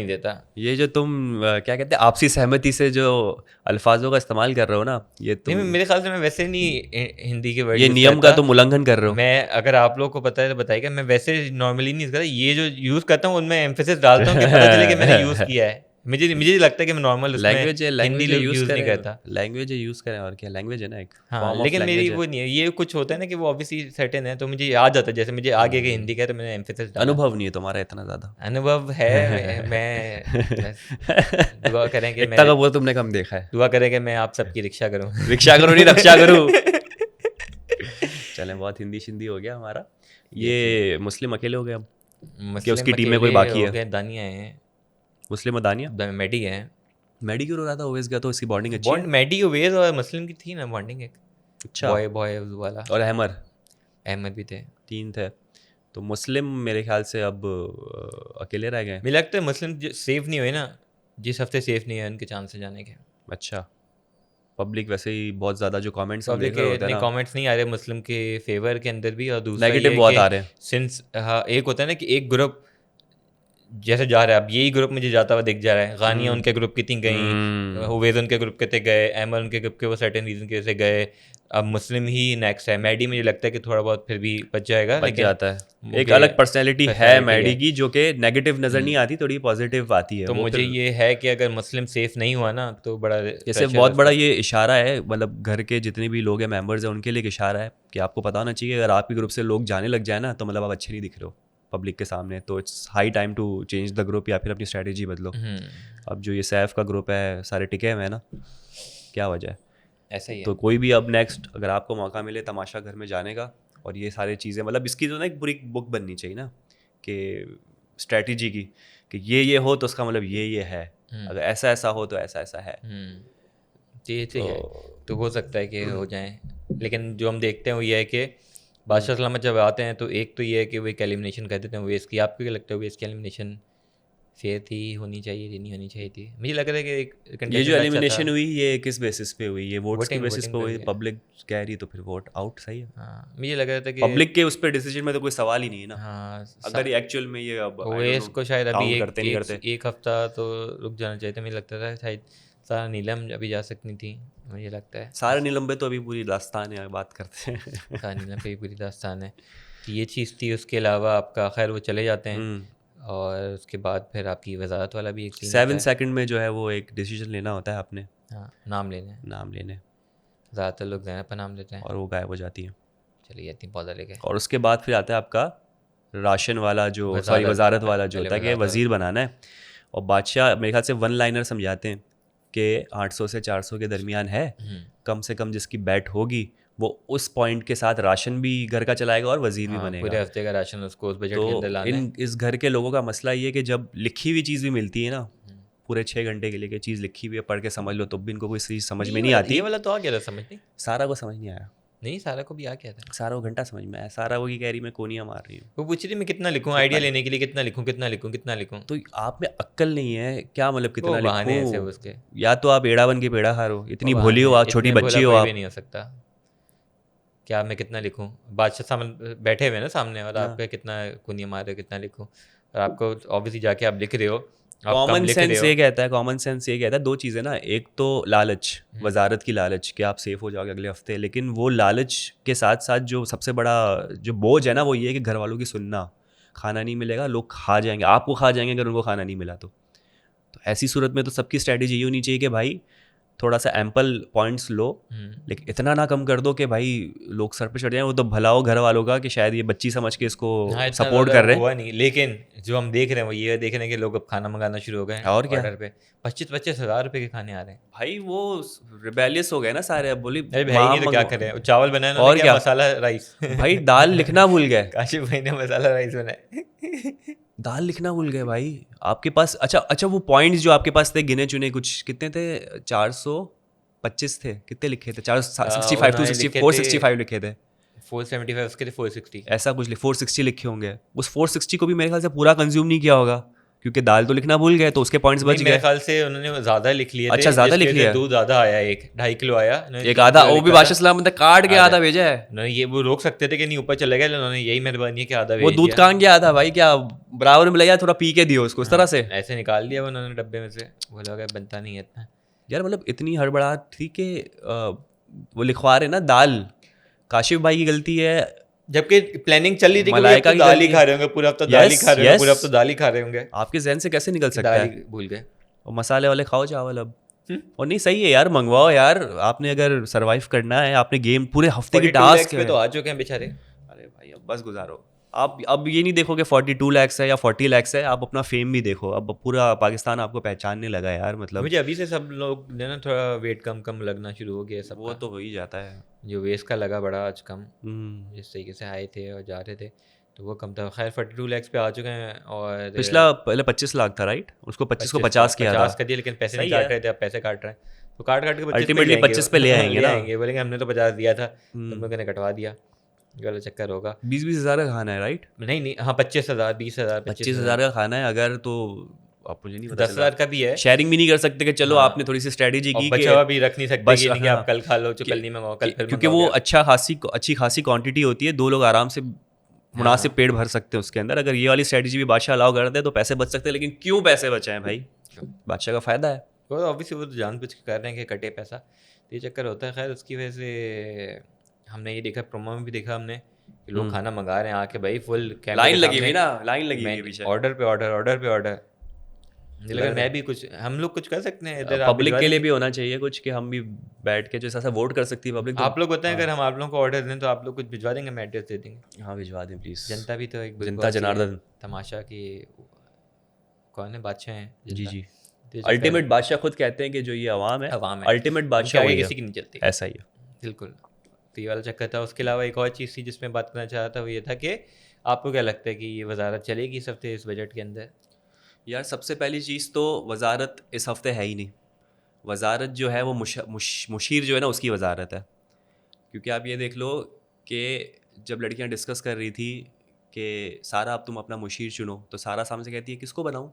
دیتا. یہ جو تم کیا کہتے ہیں آپسی سہمتی سے جو الفاظوں کا استعمال کر رہے ہو نا, یہ تم میرے خیال سے میں ویسے نہیں ہندی کے ورڈ, یہ نیم کا تم النگھن کر رہے ہو. میں اگر آپ لوگ کو پتہ ہے تو بتائیے گا, میں ویسے نارملی نہیں کرتا, یہ جو یوز کرتا ہوں ان میں ایمفیسس ڈالتا ہوں کہ پتہ چلے کہ میں نے یوز کیا ہے. مجھے لگتا ہے کہ میں نارمل لینگویج یوز نہیں کرتا. لینگویج یوز کریں, اور کیا لینگویج ہے نا ایک. ہاں لیکن میری وہ نہیں ہے, یہ کچھ ہوتا ہے نا کہ وہ آبویسلی سرٹن ہے, تو مجھے یاد آتا ہے, جیسے مجھے آگے کہ ہندی کا تو میں نے ایمفیسس ڈالا. انوبھو نہیں ہے تمہارا اتنا زیادہ, انوبھو ہے. میں دعا کریں کہ اتنا وہ تم نے کم دیکھا ہے, دعا کریں کہ میں آپ سب کی رکشا کروں. رکشا کرو نہیں, رکشا کروں. چلیں بہت ہندی شندی ہو گیا ہمارا. یہ مسلم اکیلے ہو گئے اب, کہ اس کی ٹیم میں کوئی باقی ہے؟ دانیہ ہیں, مسلم و دانیہ, میڈی ہے. میڈی کیوں رو رہا تھا اویس گیا تو اس کی بانڈنگ اچھی ہے. میڈی اویس اور مسلم کی تھی نا بانڈنگ ایک, اچھا, بوائے والا, اور احمد بھی تھے, 3 تھے. تو مسلم میرے خیال سے اب اکیلے رہ گئے. مجھے لگتا ہے مسلم سیف نہیں ہوئے نا, جس ہفتے سیف نہیں ہے ان کے چانس سے جانے کے. اچھا, پبلک ویسے ہی بہت زیادہ جو کامنٹس کامنٹس نہیں آ رہے مسلم کے فیور کے اندر بھی, اور دوسرا نیگیٹو بہت آ رہے ہیں. سنس ایک ہوتا ہے نا کہ ایک گروپ جیسے جا رہا ہے, اب یہی گروپ مجھے جاتا ہوا دکھ جا رہا ہے. غانیہ ان کے گروپ کتنی گئیں, ہویز ان کے گروپ کتنے گئے, احمد ان کے گروپ کے وہ سرٹن ریزن کی وجہ سے گئے. اب مسلم ہی نیکسٹ ہے. میڈی مجھے لگتا ہے کہ تھوڑا بہت پھر بھی بچ جائے گا, بچ جاتا ہے. ایک الگ پرسنالٹی ہے میڈی کی جو کہ نیگیٹو نظر نہیں آتی, تھوڑی پازیٹیو آتی ہے. تو مجھے یہ ہے کہ اگر مسلم سیف نہیں ہوا نا تو بڑا جیسے بہت بڑا یہ اشارہ ہے, مطلب گھر کے جتنے بھی لوگ ہیں ممبرز ہیں ان کے لیے ایک اشارہ ہے کہ آپ کو پتا ہونا چاہیے اگر آپ کے گروپ سے لوگ جانے لگ جائیں نا تو مطلب آپ اچھے نہیں دکھ رہے ہو پبلک کے سامنے, تو it's high time to change the group, یا پھر اپنی اسٹریٹجی بدلو. اب جو یہ سیف کا گروپ ہے سارے ٹکے ہوئے ہیں نا, کیا وجہ ہے ایسا ہی ہے. تو کوئی بھی اب نیکسٹ اگر آپ کو موقع ملے تماشا گھر میں جانے کا, اور یہ ساری چیزیں مطلب اس کی تو نا ایک پوری بک بننی چاہیے نا کہ اسٹریٹجی کی, کہ یہ ہو تو اس کا مطلب یہ ہے, اگر ایسا ایسا ہو تو ایسا ایسا ہے. تو ہو سکتا ہے کہ ہو جائیں, لیکن جو ہم دیکھتے ہیں وہ یہ ہے کہ بادشاہ سلامت جب آتے ہیں تو ایک تو یہ ہے کہ وہ ایک ایلیمنیشن کر دیتے ہیں ویس کی. آپ کو کیا لگتا ہے ویس کی ایلیمنیشن فیئر تھی, ہونی چاہیے, نہیں ہونی چاہیے تھی؟ مجھے لگ رہا ہے کہ یہ جو ایلیمنیشن ہوئی یہ کس بیسس پہ ہوئی, یہ ووٹس کے بیسس پہ ہوئی, پبلک کہہ رہی تو پھر ووٹ آؤٹ صحیح ہے. ہاں مجھے لگ رہا تھا کہ پبلک کے اس پہ ڈیسیجن میں تو کوئی سوال ہی نہیں ہے نا. ہاں اگر ایکچوئل میں یہ اب ویس کو شاید ابھی ایک ہفتہ تو رک جانا چاہیے تھا. مجھے لگتا تھا شاید سارا نیلم ابھی جا سکنی تھی, مجھے لگتا ہے. سارے نیلم پہ تو ابھی پوری داستان ہے, بات کرتے ہیں سارا نیلم پہ پوری داستان ہے. یہ چیز تھی. اس کے علاوہ آپ کا خیر وہ چلے جاتے ہیں, اور اس کے بعد پھر آپ کی وزارت والا بھی ایک 7 سیکنڈ میں جو ہے وہ ایک ڈیسیجن لینا ہوتا ہے آپ نے. ہاں نام لینے زیادہ تر لوگ زینب پہ نام لیتے ہیں اور وہ غائب ہو جاتی ہیں. چلیے اتنی پودا لے کے, اور اس کے بعد پھر آتا ہے آپ کا راشن والا جو سوری وزارت والا جو ہوتا ہے کہ وزیر بنانا ہے, اور بادشاہ میرے خیال سے ون لائنر سمجھاتے ہیں کہ 800 سے 400 کے درمیان ہے, کم سے کم جس کی بیٹ ہوگی وہ اس پوائنٹ کے ساتھ راشن بھی گھر کا چلائے گا اور وزیر بھی بنے گا, پورے ہفتے کا راشن اس کو اس بجٹ کے اندر لانا ہے. اس گھر کے لوگوں کا مسئلہ یہ ہے کہ جب لکھی ہوئی چیز بھی ملتی ہے نا پورے 6 گھنٹے کے لیے, کہ چیز لکھی ہوئی ہے پڑھ کے سمجھ لو, تب بھی ان کو کوئی چیز سمجھ میں نہیں آتی. یہ والا تو آ گیا تھا سمجھ, نہیں سارا کو سمجھ نہیں آیا, نہیں سارا کو بھی آ گیا تھا, سارا وہ گھنٹہ سمجھ میں آیا. سارا وہ کی کہہ رہی میں کونیاں مار رہی ہوں, وہ پوچھ رہی میں کتنا لکھوں, آئیڈیا لینے کے لیے کتنا لکھوں کتنا لکھوں کتنا لکھوں. تو آپ میں عقل نہیں ہے کیا, مطلب کتنا بہانے ایسے لکھوں, اس کے یا تو آپ ایڑا بن کے پیڑا کھا رہو, اتنی بھولی ہو آپ, چھوٹی بچی ہو آپ. نہیں ہو سکتا کیا میں کتنا لکھوں, بادشاہ سامنے بیٹھے ہوئے نا سامنے, اور آپ کا کتنا کونیاں مار رہے ہو کتنا لکھوں, اور آپ کو آبویسلی جا کے آپ لکھ رہے ہو. کامن سینس یہ کہتا ہے, کامن سینس یہ کہتا ہے 2 چیزیں نا, ایک تو لالچ, وزارت کی لالچ کہ آپ سیف ہو جاؤ گے اگلے ہفتے, لیکن وہ لالچ کے ساتھ ساتھ جو سب سے بڑا جو بوجھ ہے نا وہ یہ ہے کہ گھر والوں کی سننا, کھانا نہیں ملے گا, لوگ کھا جائیں گے, آپ کو کھا جائیں گے اگر ان کو کھانا نہیں ملا. تو ایسی صورت میں تو سب کی اسٹریٹجی یہ ہونی چاہیے کہ بھائی تھوڑا سا ایمپل پوائنٹس لو, لیکن اتنا نہ کم کر دو کہ بھائی لوگ سر پہ چڑھ جائیں. وہ تو بھلا ہو گھر والوں کا کہ شاید یہ بچی سمجھ کے اس کو سپورٹ کر رہے ہیں, ہوا نہیں. لیکن جو ہم دیکھ رہے ہیں وہ یہ دیکھ رہے ہیں کہ لوگ اب کھانا منگانا شروع ہو گئے ہیں, اور کیا آرڈر پہ 25-25 ہزار روپے کے کھانے آ رہے ہیں. بھائی وہ ریبیلیس ہو گئے نا سارے, اب بولی بھائی تو کیا کریں, چاول بنائے اور کیا مسالہ رائس, بھائی دال لکھنا بھول گئے, کاشف بھائی نے مسالہ رائس بنائے, دال لکھنا بھول گئے بھائی. آپ کے پاس اچھا وہ پوائنٹس جو آپ کے پاس تھے گنے چنے کچھ کتنے تھے, 425 تھے, کتنے لکھے تھے, 465 465 لکھے تھے, 475 اس کے تھے 460 ایسا کچھ 460 لکھے ہوں گے. اس 460 کو بھی میرے خیال سے پورا کنزیوم نہیں کیا ہوگا کیونکہ دال تو لکھنا بھول گئے, تو اس کے پوائنٹس بچ گئے. میرے خیال سے انہوں نے زیادہ لکھ لیے تھے. اچھا زیادہ لکھ لیا, دودھ زیادہ آیا, 1.5 کلو آیا, ایک آدھا وہ بھی بادشاہ سلام نے کاٹ کے آدھا بھیجا ہے. انہوں نے یہ وہ روک سکتے تھے کہ نہیں اوپر چلے گئے, انہوں نے یہی مہربانی ہے کہ آدھا وہ دودھ کہاں گیا آدھا, بھائی کیا برابر ملا, تھوڑا پی کے دیو اس کو اس طرح سے, ایسے نکال دیا انہوں نے ڈبے میں سے, بولا کہ بنتا نہیں ہے اتنا. یار مطلب اتنی ہڑبڑاہٹ تھی کہ وہ لکھوا رہے نا دال, کاشف بھائی کی غلطی ہے, جبکہ پلاننگ چل رہی تھی کہ دال ہی کھا رہے ہوں گے پورا ہفتہ, دال ہی کھا رہے ہوں گے پورا ہفتہ, دال ہی کھا رہے ہوں گے. آپ کے ذہن سے کیسے نکل سکتا ہے, بھول گئے, اور مسالے والے کھاؤ چاول اب. اور نہیں صحیح ہے یار, منگواؤ یار, آپ نے اگر سروائیو کرنا ہے, آپ نے گیم پورے ہفتے کی ٹاسک پہ تو آ چکے ہیں بیچارے. ارے بھائی اب بس گزارو, آپ اب یہ نہیں دیکھو کہ 42 lakhs ہے یا 40 lakhs ہے, آپ اپنا فیم بھی دیکھو. اب پورا پاکستان آپ کو پہچاننے لگا یار, مطلب مجھے ابھی سے سب لوگ نا تھوڑا ویٹ کم لگنا شروع ہو گیا سب. وہ تو ہو ہی جاتا ہے, جو ویسٹ کا لگا بڑا آج کم, جس طریقے سے آئے تھے اور جا رہے تھے تو وہ کم تھا. خیر 42 lakhs پہ آ چکے ہیں, اور پچھلا پہلے 25 لاکھ تھا رائٹ, اس کو 25 کو 50 کیا تھا, 50 کر دیا, لیکن پیسے نہیں کاٹ رہے تھے, اب پیسے کاٹ رہے ہیں, تو کاٹ کے الٹیمیٹلی 25 پہ لے آئیں گے نا, بولیں گے ہم نے تو 50 دیا تھا, تم لوگوں نے کٹوا دیا, غلط چکر ہوگا. 20 ہزار کا کھانا ہے رائٹ, نہیں ہاں 25,000 20,000 25,000 کا کھانا ہے اگر, تو آپ مجھے نہیں پتا, 10,000 کا بھی ہے, شیئرنگ بھی نہیں کر سکتے کہ چلو آپ نے تھوڑی سی اسٹریٹجی کی, بچا ہوا بھی رکھ نہیں سکتے کہ آپ کل کھا لو, کل نہیں منگاؤ کل, کیونکہ وہ اچھی خاصی کوانٹٹی ہوتی ہے, 2 لوگ آرام سے مناسب پیٹ بھر سکتے ہیں اس کے اندر. اگر یہ والی اسٹریٹجی بھی بادشاہ الاؤ کر دے تو پیسے بچ سکتے ہیں, لیکن کیوں پیسے بچائیں بھائی, بادشاہ کا فائدہ ہے. وہ آبویسلی وہ تو جان بوجھ کے کر رہے ہیں کہ کٹے پیسہ, یہ چکر ہوتا ہے. خیر اس کی وجہ سے ہم نے یہ دیکھا, پرومو میں بھی دیکھا ہم نے کہ لوگ کھانا منگا رہے ہیں آ کے, بھائی فل لائن لگی ہوئی نا, لائن لگی ہوئی پیچھے, آرڈر پہ آرڈر. لیکن میں بھی کچھ, ہم لوگ کچھ کر سکتے ہیں ادھر, پبلک کے لیے بھی ہونا چاہیے کچھ, کہ ہم بھی بیٹھ کے جو ایسا ووٹ کر سکتی ہے پبلک. آپ لوگ بتائیں اگر ہم آپ لوگوں کو آرڈر دیں تو آپ لوگ کچھ بھجوا دیں گے, میں ایڈریس دے دیں گے. ہاں بھجوا دیں پلیز. جنتا بھی تو ایک جنتا جناردن تماشا کی کون ہے, بادشاہ ہیں. جی جی, الٹیمیٹ بادشاہ خود کہتے ہیں کہ جو یہ عوام ہے الٹیمیٹ بادشاہ کسی کی نہیں چلتی. ایسا ہی ہے بالکل, تو یہ والا چکر تھا. اس کے علاوہ ایک اور چیز تھی جس میں بات کرنا چاہ رہا تھا, وہ یہ تھا کہ آپ کو کیا لگتا ہے کہ یہ وزارت چلے گی اس ہفتے اس بجٹ کے اندر؟ یار سب سے پہلی چیز تو وزارت اس ہفتے ہے ہی نہیں. وزارت جو ہے وہ مشیر جو ہے نا اس کی وزارت ہے, کیونکہ آپ یہ دیکھ لو کہ جب لڑکیاں ڈسکس کر رہی تھی کہ سارا اب تم اپنا مشیر چنو, تو سارا سامنے سے کہتی ہے کس کو بناؤں,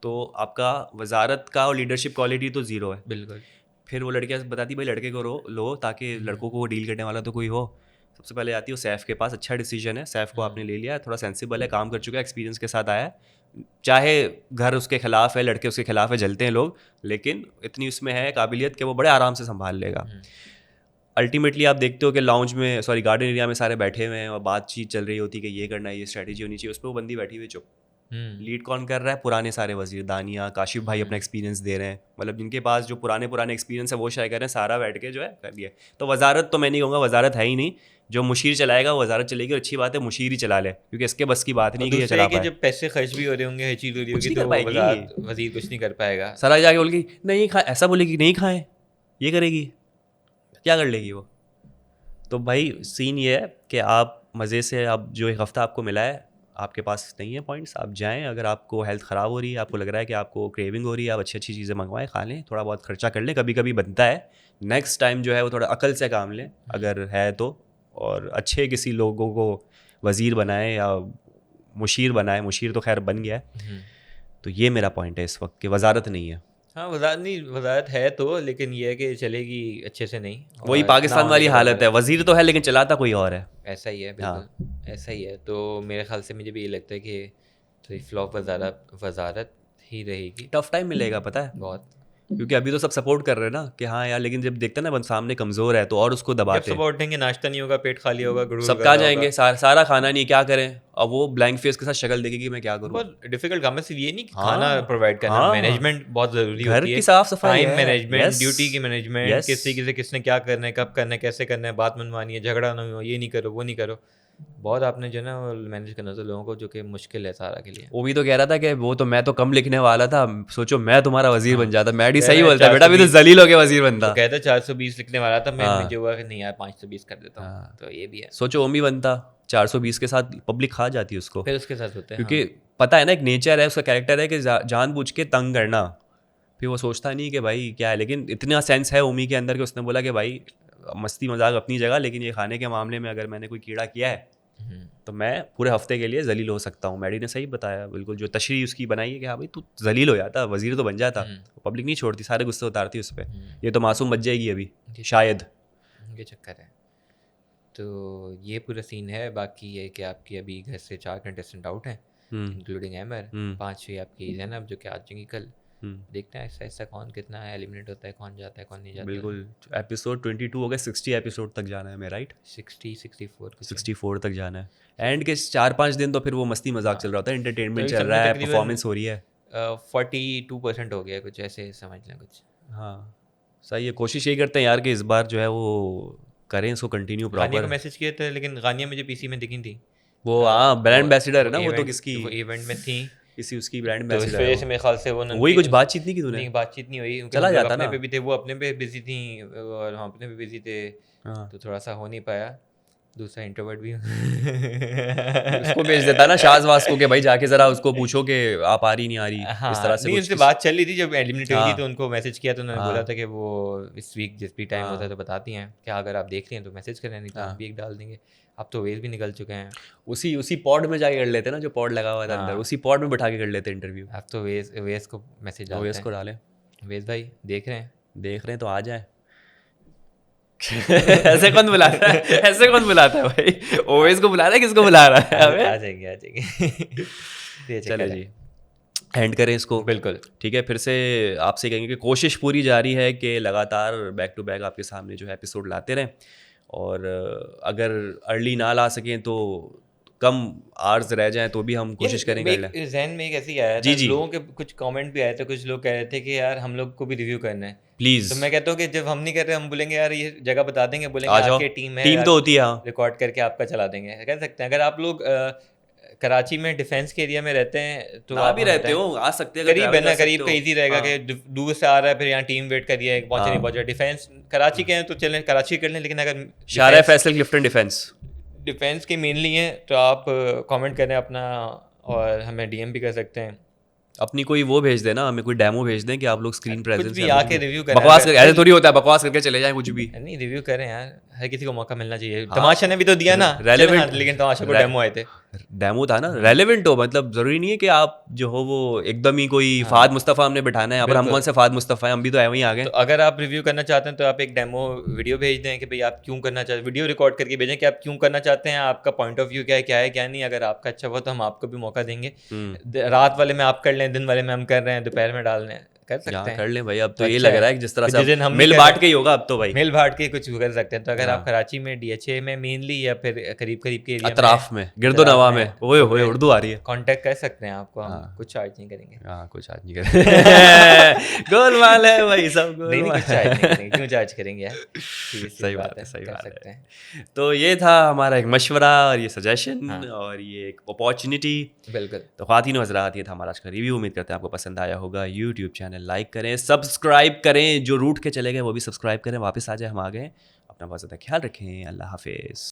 تو آپ کا وزارت کا اور لیڈرشپ کوالٹی تو زیرو ہے. بالکل. پھر وہ لڑکیاں بتاتی بھائی لڑکے کو لو تاکہ لڑکوں کو ڈیل کرنے والا تو کوئی ہو. سب سے پہلے آتی ہے سیف کے پاس, اچھا ڈیسیجن ہے, سیف کو آپ نے لے لیا, تھوڑا سینسیبل ہے, کام کر چکا ہے, ایکسپیرینس کے ساتھ آیا ہے, چاہے گھر اس کے خلاف ہے, لڑکے اس کے خلاف ہے, جلتے ہیں لوگ, لیکن اتنی اس میں ہے قابلیت کہ وہ بڑے آرام سے سنبھال لے گا. الٹیمیٹلی آپ دیکھتے ہو کہ لاؤنج میں گارڈن ایریا میں سارے بیٹھے ہوئے ہیں اور بات چیت چل رہی ہوتی ہے کہ یہ کرنا ہے, یہ اسٹریٹجی ہونی چاہیے, اس پہ وہ بندی بیٹھی ہوئی چپ, لیڈ کون کر رہا ہے؟ پرانے سارے وزیر، دانیہ، کاشف بھائی اپنا ایکسپیرینس دے رہے ہیں، مطلب جن کے پاس جو پرانے ایکسپیرینس ہے وہ شائع کر رہے ہیں، سارا بیٹھ کے جو ہے کر دیا. تو وزارت تو میں نہیں کہوں گا، وزارت ہے ہی نہیں. جو مشیر چلائے گا وزارت چلے گی، اور اچھی بات ہے مشیر ہی چلا لے، کیونکہ اس کے بس کی بات نہیں کہ یہ چلا پائے. جب پیسے خرچ بھی ہو رہے ہوں گے، ہر چیز ہو رہی ہوگی، تو وزیر کچھ نہیں کر پائے گا. سارا جا کے بول گی نہیں کھائے، ایسا بولے گی نہیں کھائیں، یہ کرے گی، کیا کر لے گی وہ. تو بھائی سین یہ ہے کہ آپ مزے سے، اب جو ایک ہفتہ آپ کو ملا ہے، آپ کے پاس نہیں ہے پوائنٹس، آپ جائیں. اگر آپ کو ہیلتھ خراب ہو رہی ہے، آپ کو لگ رہا ہے کہ آپ کو کریونگ ہو رہی ہے، آپ اچھی چیزیں منگوائیں، کھا لیں، تھوڑا بہت خرچہ کر لیں، کبھی کبھی بنتا ہے. نیکسٹ ٹائم جو ہے وہ تھوڑا عقل سے کام لیں اگر ہے تو، اور اچھے کسی لوگوں کو وزیر بنائیں یا مشیر بنائیں. مشیر تو خیر بن گیا ہے. تو یہ میرا پوائنٹ ہے اس وقت کہ وزارت نہیں ہے. ہاں وزارت ہے تو، لیکن یہ ہے کہ چلے گی اچھے سے نہیں. وہی پاکستان والی حالت ہے، وزیر تو ہے لیکن چلاتا کوئی اور ہے. ایسا ہی ہے، بالکل ایسا ہی ہے. تو میرے خیال سے مجھے بھی یہ لگتا ہے کہ تھوڑی فلاپ وزارت ہی رہے گی. ٹف ٹائم ملے گا پتہ ہے بہت، کیونکہ ابھی تو سب سپورٹ کر رہے ہیں نا کہ ہاں یار، لیکن جب دیکھتے ہیں نا سامنے کمزور ہے تو اور اس کو دباتے ہیں. سپورٹ دیں گے، ناشتہ نہیں ہوگا، پیٹ خالی ہوگا، سب کہاں جائیں گے، سارا کھانا نہیں، کیا کریں. اب وہ بلینک فیس کے ساتھ شکل دیکھے گی میں کیا کروں. بہت ڈیفیکلٹ کام ہے. صرف یہ نہیں کہ کھانا پرووائڈ کرنا، مینجمنٹ بہت ضروری ہوتی ہے. گھر کی صاف صفائی، ٹائم مینجمنٹ، ڈیوٹی کی مینجمنٹ، کس طریقے سے کس نے کیا کرنا ہے، کب کرنا ہے، کیسے کرنا ہے، بات منوانی ہے، جھگڑا نہ ہو، یہ نہیں کرو وہ نہیں کرو. بہت آپ نے جو ہے نا مینیج کرنا تھا لوگوں کو، جو کہ مشکل ہے سارا کے لیے. وہ بھی تو کہہ رہا تھا کہ وہ تو میں تو کم لکھنے والا تھا، سوچو میں تمہارا وزیر بن جاتا. میڈی صحیح بولتا ہے بیٹا، بھی تو ذلیل ہو کے وزیر بنتا. کہتا 420 لکھنے والا تھا میں، مجھے ہوا کہ نہیں یار 520 کر دیتا ہوں. تو یہ بھی ہے. سوچو اومی بنتا 420 کے ساتھ، پبلک کھا جاتی ہے اس کو. پھر اس کے ساتھ ہوتا ہے، کیونکہ پتہ ہے نا ایک نیچر ہے اس کا، کیریکٹر ہے کہ جان بوجھ کے تنگ کرنا. پھر وہ سوچتا نہیں کہ بھائی کیا ہے، لیکن اتنا سینس ہے اومی کے اندر کہ اس نے بولا کہ بھائی مستی مذاق اپنی جگہ، لیکن یہ کھانے کے معاملے میں اگر میں نے کوئی کیڑا کیا ہے تو میں پورے ہفتے کے لیے ذلیل ہو سکتا ہوں. میڈی نے صحیح بتایا بالکل، جو تشریح اس کی بنائی ہے کہ ہاں بھائی تو ذلیل ہو جاتا، وزیر تو بن جاتا. پبلک نہیں چھوڑتی، سارے غصے اتارتی اس پہ. یہ تو معصوم بچ جائے گی ابھی شاید، یہ چکر ہے. تو یہ پورا سین ہے. باقی یہ کہ آپ کی ابھی گھر سے 4 کنٹیسٹنٹ آؤٹ ہیں انکلوڈنگ احمر. 5 آپ کی زینب جو کہ آ جائیں گی کل. دیکھتے ہیں ایسا ایسا کون کتنا ایلیمنیٹ ہوتا ہے، کون جاتا ہے کون نہیں جاتا. بالکل. ایپیسوڈ 22 ہو گئے، 60 ایپیسوڈ تک جانا ہے ہمیں، رائٹ؟ 64 تک جانا ہے. اینڈ کے 4-5 دن تو پھر وہ مستی مذاق چل رہا ہوتا ہے، انٹرٹینمنٹ چل رہا ہے، پرفارمنس ہو رہی ہے. 42% ہو گیا کچھ ایسے سمجھ لیں کچھ. ہاں صحیح ہے. کوشش یہی کرتے ہیں یار کہ اس بار جو ہے وہ کریں اس کو کنٹینیو پراپر. غانیہ کو میسج کیے تھے، لیکن غانیہ مجھے پی سی میں دکھی تھی. وہ ہاں برانڈ ایمبیسیڈر ہے نا وہ، تو کس کی ایونٹ میں تھی، کسی اس کی برانڈ تو اس ایمبیسیڈر وجہ سے میرے خیال سے وہ وہی کچھ بات چیت نہیں کی تو نے. نہیں بات چیت نہیں ہوئی، چلا جاتا اپنے نا پہ بھی تھے، وہ اپنے پہ بزی تھیں اور ہم اپنے پہ بزی تھے، تو تھوڑا سا ہو نہیں پایا. دوسرا انٹروورٹ بھی اس کو بھیج دیتا نا شاز واس کو کہ بھائی جا کے ذرا اس کو پوچھو کہ آپ آ رہی نہیں آ رہی. اس طرح سے ان سے بات چل رہی تھی جب ایلیمنیٹ ہوئی تھی، تو ان کو میسج کیا تو انہوں نے بولا تھا کہ وہ اس ویک جس بھی ٹائم ہوتا ہے تو بتاتی ہیں کہ اگر آپ دیکھ رہے ہیں تو میسج کریں، نہیں تو آپ بھی ایک ڈال دیں گے. اب تو ویز بھی نکل چکے ہیں. اسی پوڈ میں جا کے کر لیتے نا، جو پوڈ لگا ہوا تھا اندر، اسی پوڈ میں بٹھا کے کر لیتے انٹرویو. اب تو ویز کو میسج ڈالتے ہیں، ویز کو ڈالیں، ویز بھائی دیکھ رہے ہیں تو آ جائیں. ایسے کون بلاتا ہے، ایسے کون بلاتا ہے بھائی؟ اویس کو بلا رہا ہے، کس کو بلا رہا ہے؟ آ جائیں گے. چلے جی اینڈ کریں اس کو. بالکل ٹھیک ہے. پھر سے آپ سے کہیں گے کہ کوشش پوری جاری ہے کہ لگاتار بیک ٹو بیک آپ کے سامنے جو ہے ایپیسوڈ لاتے رہیں، اور اگر ارلی نہ لا سکیں تو کم آرز رہ جائیں تو بھی ہم کوشش کریں کر لیں. ذہن میں ایک ایسی آیا تھا، لوگوں کے کچھ کامنٹ بھی آئے تھے، کچھ لوگ کہہ رہے تھے کہ یار ہم لوگ کو بھی ریویو کرنا ہے پلیز. تو میں کہتا ہوں کہ جب ہم نہیں کر رہے ہم بولیں گے یار یہ جگہ بتا دیں گے، بولیں گے آپ کی ٹیم ہے، ٹیم تو ہوتی ہے، ہاں ریکارڈ کر کے آپ کا چلا دیں گے. کہہ سکتے ہیں اگر آپ لوگ کراچی میں ڈیفینس کے ایریا میں رہتے ہیں تو آپ بھی رہتے ہو آ سکتے ہیں، قریب ہے نا، قریب کا ایزی رہے گا کہ دور سے آ رہا ہے پھر یہاں ٹیم ویٹ کر دیا پہنچے نہیں پہنچا. ڈیفینس کراچی کے ہیں تو چلیں کراچی کر لیں، لیکن اگر شارع فیصل کلفٹن ڈیفینس کے مینلی ہیں تو آپ کامنٹ کریں اپنا، اور ہمیں ڈی ایم بھی کر سکتے ہیں. اپنی کوئی وہ بھیج دینا، ہمیں کوئی ڈیمو بھیج دیں کہ آپ لوگ اسکرین پریزنس بھی آ کے ریویو کریں. بکواس ایسے تھوڑی ہوتا ہے بکواس کر کے چلے جائیں کچھ بھی نہیں. ریویو کریں یار، ہر کسی کو موقع ملنا چاہیے. تماشا نے بھی تو دیا نا ریلیونٹ، لیکن تماشا کو ڈیمو آئے تھے، ڈیمو تھا نا، ریلیونٹ ہو. مطلب ضروری نہیں ہے کہ آپ جو ہو وہ ایک دم ہی کوئی فہد مصطفیٰ ہم نے بٹھانا ہے. اب ہم کون سے فہد مصطفیٰ ہیں، ہم بھی تو وہیں آ گئے. تو اگر آپ ریویو کرنا چاہتے ہیں تو آپ ایک ڈیمو ویڈیو بھیج دیں کہ بھائی آپ کیوں کرنا چاہتے ہیں، ویڈیو ریکارڈ کر کے بھیجیں کہ آپ کیوں کرنا چاہتے ہیں، آپ کا پوائنٹ آف ویو کیا ہے کیا نہیں. اگر آپ کا اچھا ہوا تو ہم آپ کو بھی موقع دیں گے. رات والے میں آپ کر لیں، دن والے میں ہم کر رہے ہیں، دوپہر میں ڈال رہے ہیں، کر سکتے یہاں ہیں. کر لیں بھائی. اب تو یہ اچھا لگ رہا ہے کہ جس طرح جس دن سے ہم مل بانٹ کے ہی ہوگا اب تو بھائی, مل بھاٹ کے کچھ کر سکتے ہیں. تو اگر آپ کراچی میں DHA میں مینلی یا پھر قریب قریب کے ایریا اطراف میں گرد و نواح میں, ہوئے ہوئے اردو آ رہی ہے, کانٹیکٹ کر سکتے ہیں آپ کو, ہم کچھ چارج نہیں کریں گے. ہاں کچھ آج نہیں کریں, گول مال ہے بھائی سب, گول نہیں مال. کچھ چارج نہیں کریں گے, کیوں چارج کریں گے یار, صحیح بات ہے, صحیح کر بات سکتے ہے. ہیں. تو یہ تھا ہمارا ایک مشورہ اور یہ سجیشن اور یہ ایک اپارچونیٹی. بالکل. تو خواتین و حضرات, یہ تھا ہمارا آج کا ریویو. امید کرتے ہیں آپ کو پسند آیا ہوگا. یوٹیوب چینل لائک کریں, سبسکرائب کریں, جو روٹ کے چلے گئے وہ بھی سبسکرائب کریں. واپس آ جائیں, ہم آ گئے. اپنا بہت زیادہ خیال رکھیں. اللہ حافظ.